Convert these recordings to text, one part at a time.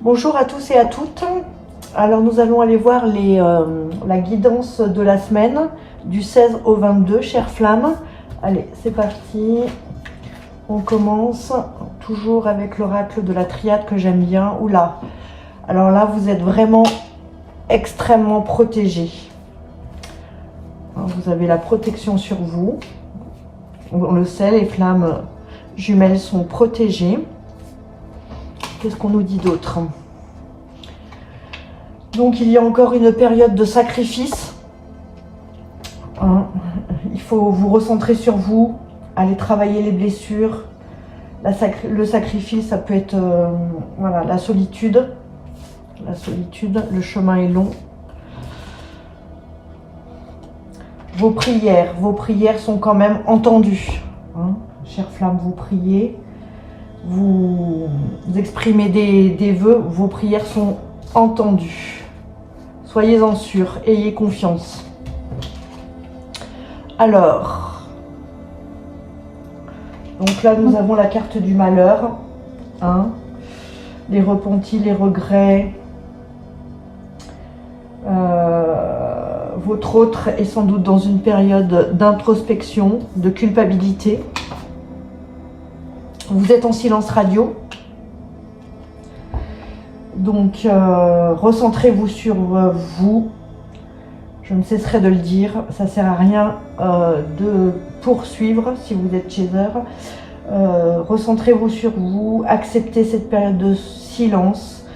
Bonjour à tous et à toutes. Alors nous allons aller voir la guidance de la semaine du 16 au 22, chère flamme. Allez, c'est parti. On commence toujours avec l'oracle de la triade que j'aime bien. Oula. Alors là, vous êtes vraiment extrêmement protégés. Vous avez la protection sur vous. On le sait, les flammes jumelles sont protégées. Qu'est-ce qu'on nous dit d'autre? Donc il y a encore une période de sacrifice. Il faut vous recentrer sur vous, aller travailler les blessures. Le sacrifice, ça peut être voilà, la solitude. La solitude, le chemin est long. Vos prières sont quand même entendues. Chère flamme, vous priez. Vous exprimez des vœux, vos prières sont entendues. Soyez-en sûrs, ayez confiance. Alors, donc là nous avons la carte du malheur, les repentis, les regrets. Votre autre est sans doute dans une période d'introspection, de culpabilité. Vous êtes en silence radio. Donc, recentrez-vous sur vous. Je ne cesserai de le dire. Ça ne sert à rien de poursuivre si vous êtes chaser. Recentrez-vous sur vous. Acceptez cette période de silence.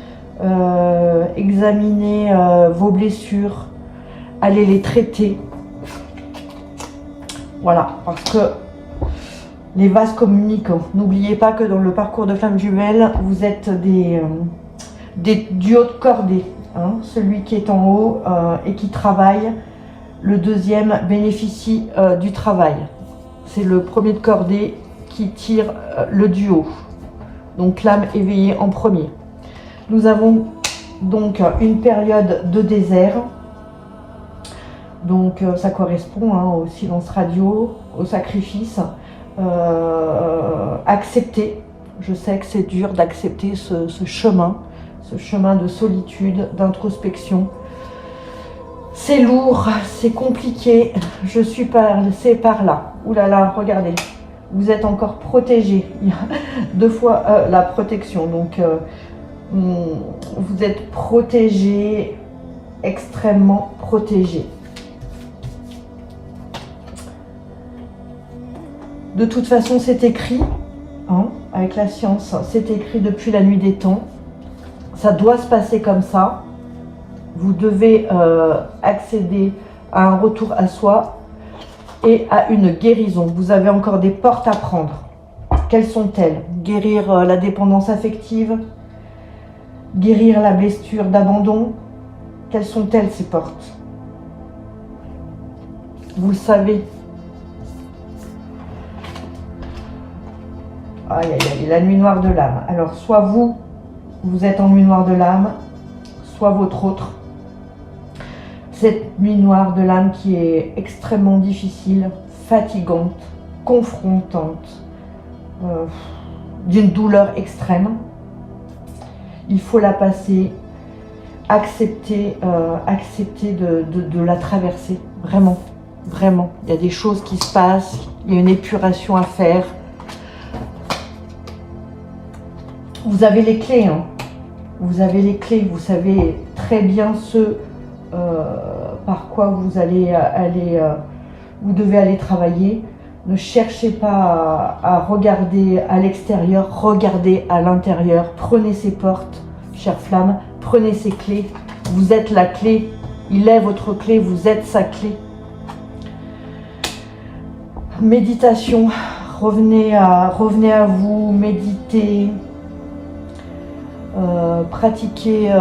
Examinez vos blessures. Allez les traiter. Voilà, parce que les vases communicants. N'oubliez pas que dans le parcours de flamme jumelle, vous êtes du haut de cordée. Celui qui est en haut et qui travaille, le deuxième bénéficie du travail. C'est le premier de cordée qui tire le duo. Donc l'âme éveillée en premier. Nous avons donc une période de désert. Donc ça correspond au silence radio, au sacrifice. Accepter, je sais que c'est dur d'accepter ce chemin de solitude, d'introspection. C'est lourd, c'est compliqué, je suis passée par là. Ouh là là, regardez, vous êtes encore protégé. Il y a deux fois la protection, donc vous êtes protégé, extrêmement protégé. De toute façon, c'est écrit, avec la science, c'est écrit depuis la nuit des temps. Ça doit se passer comme ça. Vous devez accéder à un retour à soi et à une guérison. Vous avez encore des portes à prendre. Quelles sont-elles? Guérir la dépendance affective, guérir la blessure d'abandon. Quelles sont-elles ces portes? Vous le savez. Aïe, aïe, aïe, la nuit noire de l'âme. Alors, soit vous êtes en nuit noire de l'âme, soit votre autre. Cette nuit noire de l'âme qui est extrêmement difficile, fatigante, confrontante, d'une douleur extrême. Il faut la passer, accepter de la traverser. Vraiment, vraiment. Il y a des choses qui se passent, il y a une épuration à faire. Vous avez les clés, Vous avez les clés, vous savez très bien ce par quoi vous allez aller, vous devez aller travailler. Ne cherchez pas à regarder à l'extérieur, regardez à l'intérieur. Prenez ces portes, chère flamme, prenez ces clés. Vous êtes la clé, il est votre clé, vous êtes sa clé. Méditation, revenez à vous, méditez. Pratiquer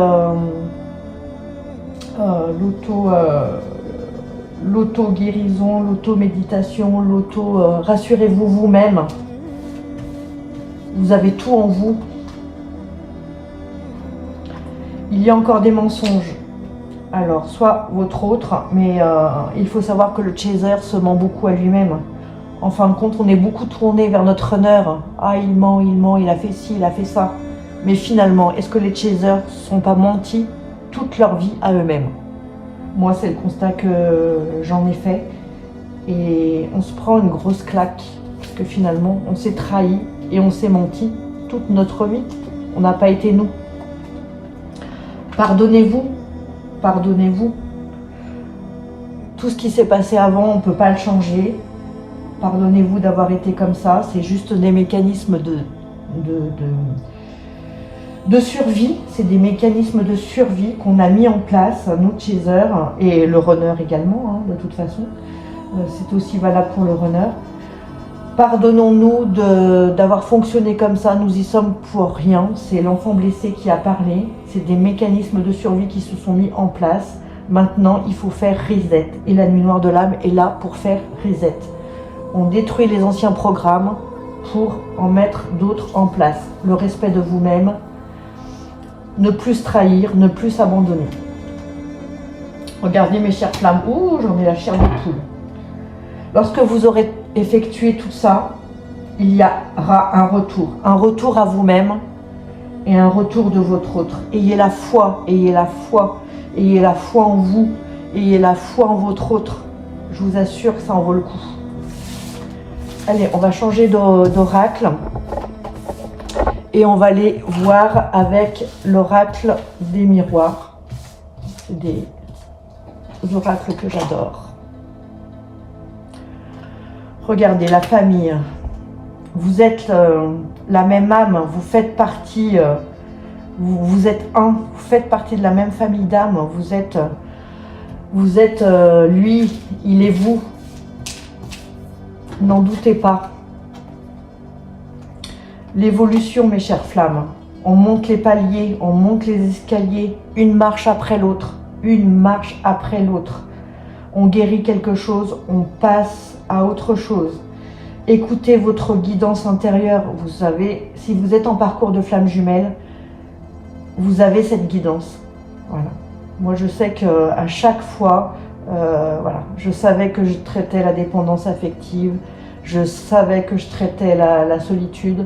l'auto-guérison, l'auto-méditation, rassurez-vous vous-même. Vous avez tout en vous. Il y a encore des mensonges. Alors, soit votre autre, mais il faut savoir que le chaser se ment beaucoup à lui-même. En fin de compte, on est beaucoup tourné vers notre runner. Ah, il ment, il a fait ci, il a fait ça. Mais finalement, est-ce que les chasers ne sont pas mentis toute leur vie à eux-mêmes? Moi, c'est le constat que j'en ai fait. Et on se prend une grosse claque. Parce que finalement, on s'est trahi et on s'est menti toute notre vie. On n'a pas été nous. Pardonnez-vous. Pardonnez-vous. Tout ce qui s'est passé avant, on ne peut pas le changer. Pardonnez-vous d'avoir été comme ça. C'est juste des mécanismes de survie. C'est des mécanismes de survie qu'on a mis en place, nous chasers, et le runner également, hein, de toute façon. C'est aussi valable pour le runner. Pardonnons-nous d'avoir fonctionné comme ça. Nous y sommes pour rien. C'est l'enfant blessé qui a parlé. C'est des mécanismes de survie qui se sont mis en place. Maintenant, il faut faire reset. Et la nuit noire de l'âme est là pour faire reset. On détruit les anciens programmes pour en mettre d'autres en place. Le respect de vous-même, ne plus se trahir, ne plus s'abandonner. Regardez mes chères flammes. Ouh, j'en ai la chair de poule. Lorsque vous aurez effectué tout ça, il y aura un retour à vous-même et un retour de votre autre. Ayez la foi, ayez la foi, ayez la foi en vous, ayez la foi en votre autre. Je vous assure que ça en vaut le coup. Allez, on va changer d'oracle et on va aller voir avec l'oracle des miroirs. C'est des oracles que j'adore. Regardez, la famille. Vous êtes la même âme, vous faites partie, vous êtes un, vous faites partie de la même famille d'âmes. Vous êtes lui, il est vous. N'en doutez pas. L'évolution, mes chères flammes. On monte les paliers, on monte les escaliers, une marche après l'autre, une marche après l'autre. On guérit quelque chose, on passe à autre chose. Écoutez votre guidance intérieure. Vous savez, si vous êtes en parcours de flamme jumelle, vous avez cette guidance. Voilà. Moi, je sais qu'à chaque fois, voilà, je savais que je traitais la dépendance affective, je savais que je traitais la solitude.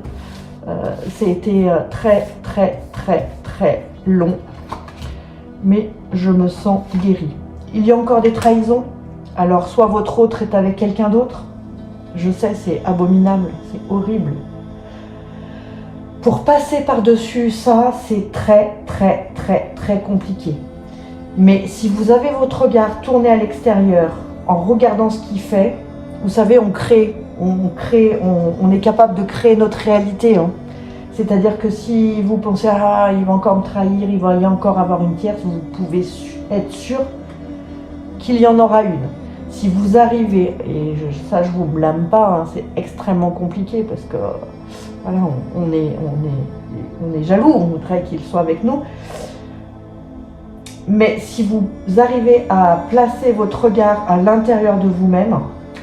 C'était très, très, très, très long. Mais je me sens guérie. Il y a encore des trahisons. Alors, soit votre autre est avec quelqu'un d'autre. Je sais, c'est abominable, c'est horrible. Pour passer par-dessus ça, c'est très, très, très, très compliqué. Mais si vous avez votre regard tourné à l'extérieur, en regardant ce qu'il fait, vous savez, on est capable de créer notre réalité. Hein. C'est-à-dire que si vous pensez, ah, il va encore me trahir, il va y encore avoir une tierce, vous pouvez être sûr qu'il y en aura une. Si vous arrivez, et ça je vous blâme pas, hein, c'est extrêmement compliqué parce que voilà, on est jaloux, on voudrait qu'il soit avec nous. Mais si vous arrivez à placer votre regard à l'intérieur de vous-même,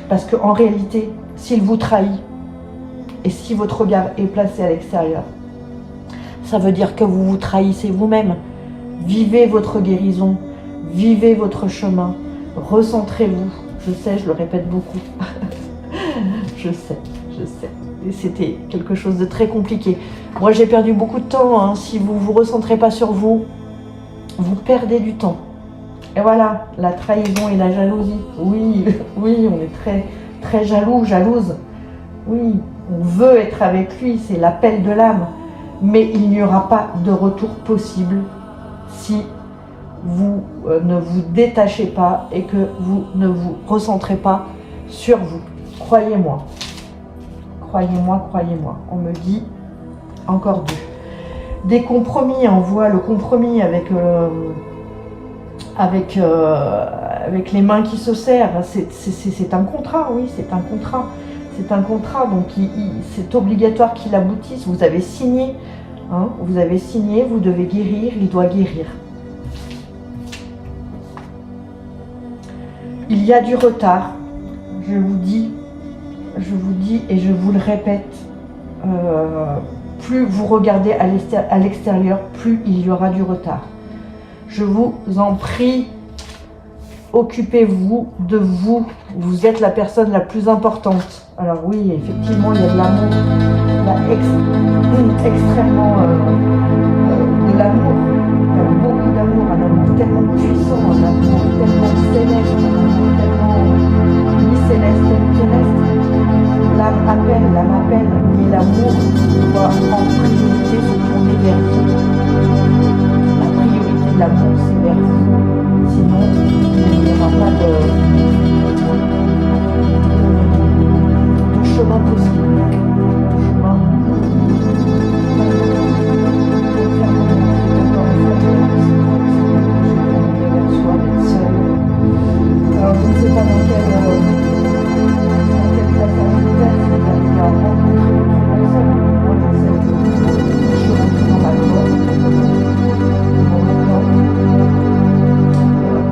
parce qu'en réalité, s'il vous trahit, et si votre regard est placé à l'extérieur, ça veut dire que vous vous trahissez vous-même. Vivez votre guérison, vivez votre chemin, recentrez-vous. Je sais, je le répète beaucoup. je sais. Et c'était quelque chose de très compliqué. Moi, j'ai perdu beaucoup de temps. Hein. Si vous ne vous recentrez pas sur vous, vous perdez du temps. Et voilà, la trahison et la jalousie. Oui, oui, on est très, très jaloux, jalouse. Oui, on veut être avec lui, c'est l'appel de l'âme. Mais il n'y aura pas de retour possible si vous ne vous détachez pas et que vous ne vous recentrez pas sur vous. Croyez-moi. Croyez-moi, croyez-moi. On me dit encore des compromis. On voit le compromis avec les mains qui se serrent. C'est un contrat, oui, c'est un contrat. C'est un contrat, donc c'est obligatoire qu'il aboutisse. Vous avez signé, hein, vous avez signé, vous devez guérir, il doit guérir. Il y a du retard, je vous dis et je vous le répète, plus vous regardez à l'extérieur, plus il y aura du retard. Je vous en prie, occupez-vous de vous. Vous êtes la personne la plus importante. Alors oui, effectivement, il y a de l'amour. Il y a extrêmement de l'amour. Il y a beaucoup d'amour, un amour tellement puissant, un amour tellement céleste, un amour tellement ni céleste ni terrestre. L'âme appelle, mais l'amour doit en priorité se tourner vers vous. La priorité de l'amour, c'est vers vous. Sinon, il n'y aura pas de chemin possible. Chemin. Alors, je ne sais pas dans quelle place vous êtes, si vous avez rencontré d'autres personnes. Moi, je sais que je suis rentrée dans ma grotte,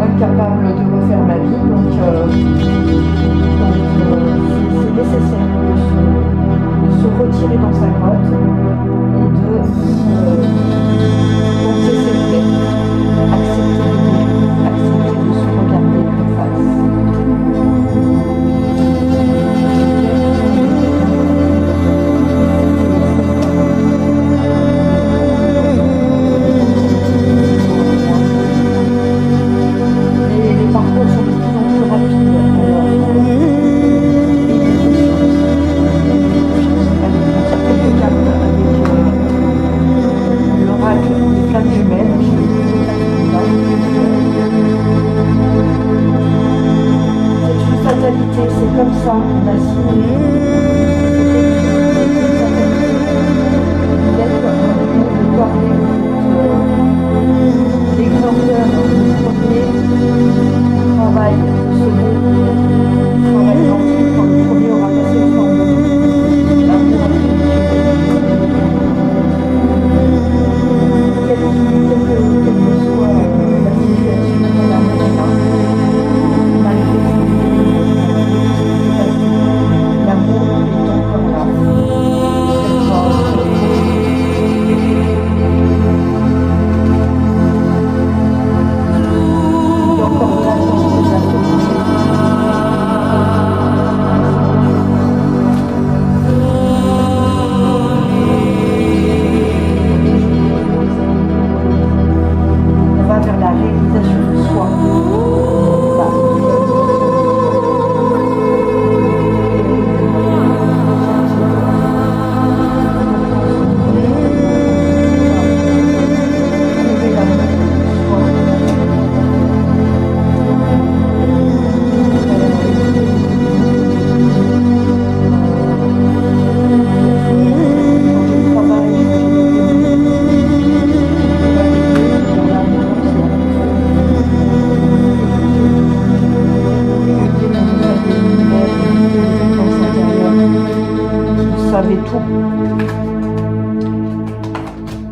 incapable de refaire ma vie, donc c'est nécessaire de se retirer dans sa grotte et de penser ses plaies, accepter de se regarder en face. Les parcours sont de plus en plus rapides, alors l'oracle des flammes jumelles, c'est une fatalité, c'est comme ça, on a signé, c'est écrit, de corder les grandeurs du premier travail, le second travail gentil, quand le premier aura passé le flambeau. L'amour quelle que soit la situation, l'amour est là. Malgré l'amour est encore là. Il y a encore de l'attente de la communauté. On va vers la réalisation de soi.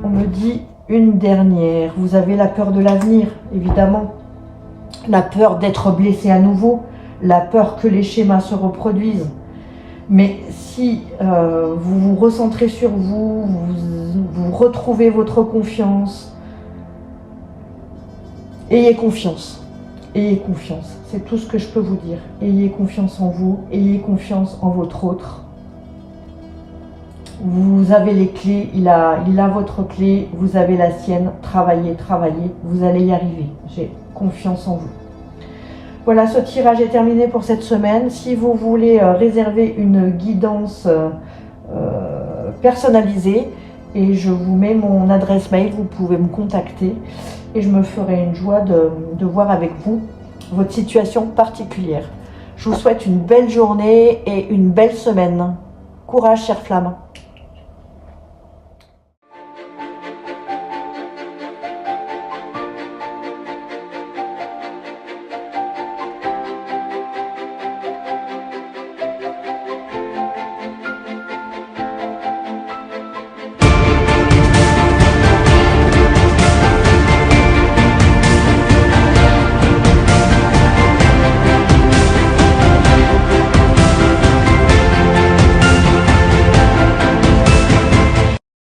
On me dit une dernière. Vous avez la peur de l'avenir, évidemment. La peur d'être blessé à nouveau. La peur que les schémas se reproduisent. Mais si vous vous recentrez sur vous, vous retrouvez votre confiance, ayez confiance. Ayez confiance. C'est tout ce que je peux vous dire. Ayez confiance en vous. Ayez confiance en votre autre. Vous avez les clés, il a votre clé, vous avez la sienne, travaillez, vous allez y arriver. J'ai confiance en vous. Voilà, ce tirage est terminé pour cette semaine. Si vous voulez réserver une guidance personnalisée, et je vous mets mon adresse mail, vous pouvez me contacter et je me ferai une joie de voir avec vous votre situation particulière. Je vous souhaite une belle journée et une belle semaine. Courage, chère flamme.